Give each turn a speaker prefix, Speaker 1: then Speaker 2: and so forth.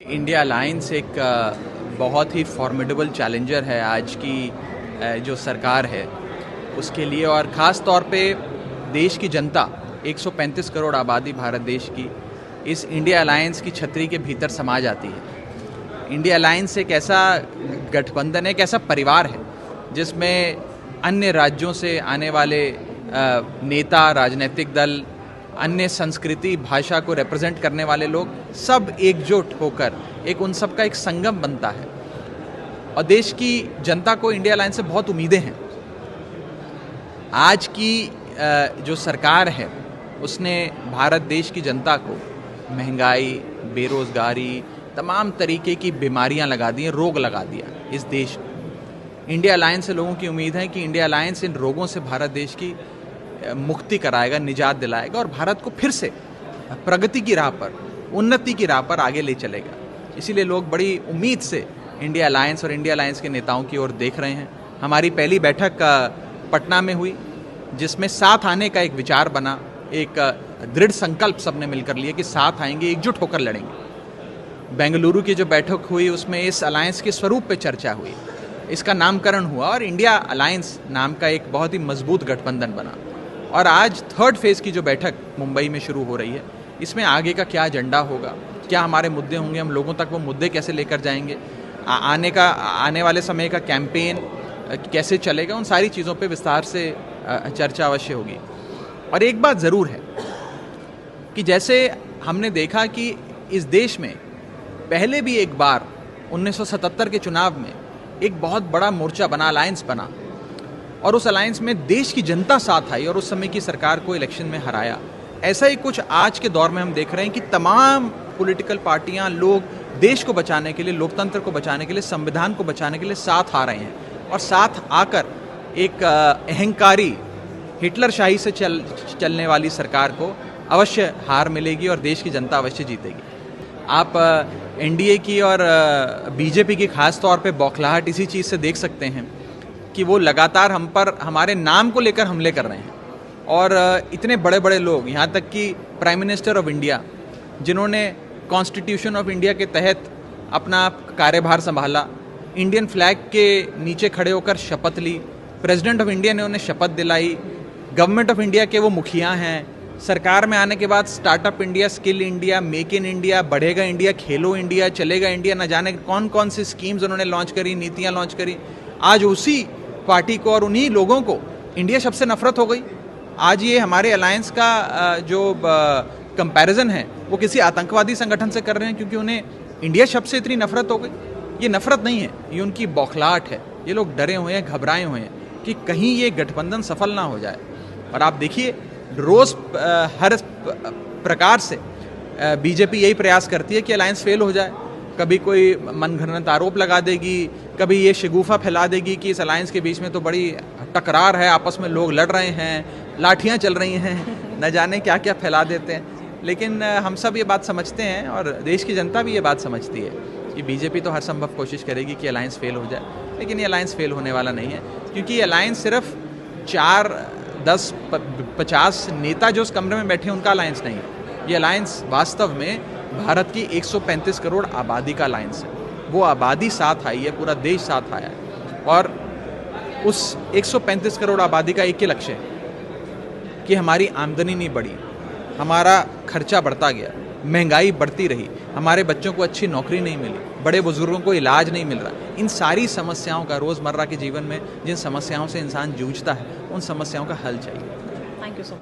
Speaker 1: India alliance एक बहुत ही formidable challenger है आज की जो सरकार है उसके लिए, और ख़ास तौर पे देश की जनता 135 करोड़ आबादी भारत देश की इस इंडिया अलायंस की छतरी के भीतर समा जाती है। इंडिया अलायंस एक ऐसा गठबंधन है, एक ऐसा परिवार है जिसमें अन्य राज्यों से आने वाले नेता, राजनीतिक दल, अन्य संस्कृति, भाषा को रिप्रेजेंट करने वाले लोग सब एकजुट होकर एक उन सब का एक संगम बनता है। और देश की जनता को इंडिया अलायंस से बहुत उम्मीदें हैं। आज की जो सरकार है उसने भारत देश की जनता को महंगाई, बेरोजगारी, तमाम तरीके की बीमारियां लगा दी हैं, रोग लगा दिया इस देश में। इंडिया अलायंस से लोगों की उम्मीद है कि इंडिया अलायंस इन रोगों से भारत देश की मुक्ति कराएगा, निजात दिलाएगा और भारत को फिर से प्रगति की राह पर, उन्नति की राह पर आगे ले चलेगा। इसीलिए लोग बड़ी उम्मीद से इंडिया अलायंस और इंडिया अलायंस के नेताओं की ओर देख रहे हैं। हमारी पहली बैठक पटना में हुई जिसमें साथ आने का एक विचार बना, एक दृढ़ संकल्प सबने मिलकर लिया कि साथ आएंगे, एकजुट होकर लड़ेंगे। बेंगलुरु की जो बैठक हुई उसमें इस अलायंस के स्वरूप पे चर्चा हुई, इसका नामकरण हुआ और इंडिया अलायंस नाम का एक बहुत ही मजबूत गठबंधन बना। और आज थर्ड फेज की जो बैठक मुंबई में शुरू हो रही है, इसमें आगे का क्या एजेंडा होगा, क्या हमारे मुद्दे होंगे, हम लोगों तक वो मुद्दे कैसे लेकर जाएंगे, आने वाले समय का कैंपेन कैसे चलेगा, उन सारी चीज़ों पे विस्तार से चर्चा अवश्य होगी। और एक बात ज़रूर है कि जैसे हमने देखा कि इस देश में पहले भी एक बार 1977 के चुनाव में एक बहुत बड़ा मोर्चा बना, अलायंस बना, और उस अलायंस में देश की जनता साथ आई और उस समय की सरकार को इलेक्शन में हराया। ऐसा ही कुछ आज के दौर में हम देख रहे हैं कि तमाम पॉलिटिकल पार्टियां, लोग देश को बचाने के लिए, लोकतंत्र को बचाने के लिए, संविधान को बचाने के लिए साथ आ रहे हैं। और साथ आकर एक अहंकारी हिटलरशाही से चलने वाली सरकार को अवश्य हार मिलेगी और देश की जनता अवश्य जीतेगी। आप एनडीए की और बीजेपी की खास तौर पे बौखलाहट इसी चीज़ से देख सकते हैं कि वो लगातार हम पर, हमारे नाम को लेकर हमले कर रहे हैं। और इतने बड़े बड़े लोग, यहाँ तक कि प्राइम मिनिस्टर ऑफ इंडिया, जिन्होंने कॉन्स्टिट्यूशन ऑफ इंडिया के तहत अपना कार्यभार संभाला, इंडियन फ्लैग के नीचे खड़े होकर शपथ ली, प्रेसिडेंट ऑफ इंडिया ने उन्हें शपथ दिलाई, गवर्नमेंट ऑफ इंडिया के वो मुखिया हैं, सरकार में आने के बाद startup India, skill India, make in India, बढ़ेगा इंडिया, खेलो इंडिया, चलेगा इंडिया, न जाने कौन कौन सी स्कीम्स उन्होंने लॉन्च करी, नीतियाँ लॉन्च करी। आज उसी पार्टी को और उन्हीं लोगों को इंडिया शब्द से नफरत हो गई। आज ये हमारे अलायंस का जो कंपैरिजन है वो किसी आतंकवादी संगठन से कर रहे हैं क्योंकि उन्हें इंडिया शब्द से इतनी नफरत हो गई। ये नफरत नहीं है, ये उनकी बौखलाहट है। ये लोग डरे हुए हैं, घबराए हुए हैं कि कहीं ये गठबंधन सफल ना हो जाए। और आप देखिए रोज़ हर प्रकार से बीजेपी यही प्रयास करती है कि अलायंस फेल हो जाए। कभी कोई मनगढ़ंत आरोप लगा देगी, कभी ये शगुफा फैला देगी कि इस अलायंस के बीच में तो बड़ी टकरार है, आपस में लोग लड़ रहे हैं, लाठियां चल रही हैं, न जाने क्या क्या फैला देते हैं। लेकिन हम सब ये बात समझते हैं और देश की जनता भी ये बात समझती है कि बीजेपी तो हर संभव कोशिश करेगी कि अलायंस फेल हो जाए, लेकिन ये अलायंस फेल होने वाला नहीं है। क्योंकि ये अलायंस सिर्फ 4, 10, 50 नेता जो उस कमरे में बैठे हैं उनका अलायंस नहीं है। ये अलायंस वास्तव में भारत की 135 करोड़ आबादी का अलायंस है। वो आबादी साथ आई है, पूरा देश साथ आया है। और उस 135 करोड़ आबादी का एक ही लक्ष्य है कि हमारी आमदनी नहीं बढ़ी, हमारा खर्चा बढ़ता गया, महंगाई बढ़ती रही, हमारे बच्चों को अच्छी नौकरी नहीं मिली, बड़े बुजुर्गों को इलाज नहीं मिल रहा। इन सारी समस्याओं का, रोज़मर्रा के जीवन में जिन समस्याओं से इंसान जूझता है, उन समस्याओं का हल चाहिए।
Speaker 2: Thank you so much.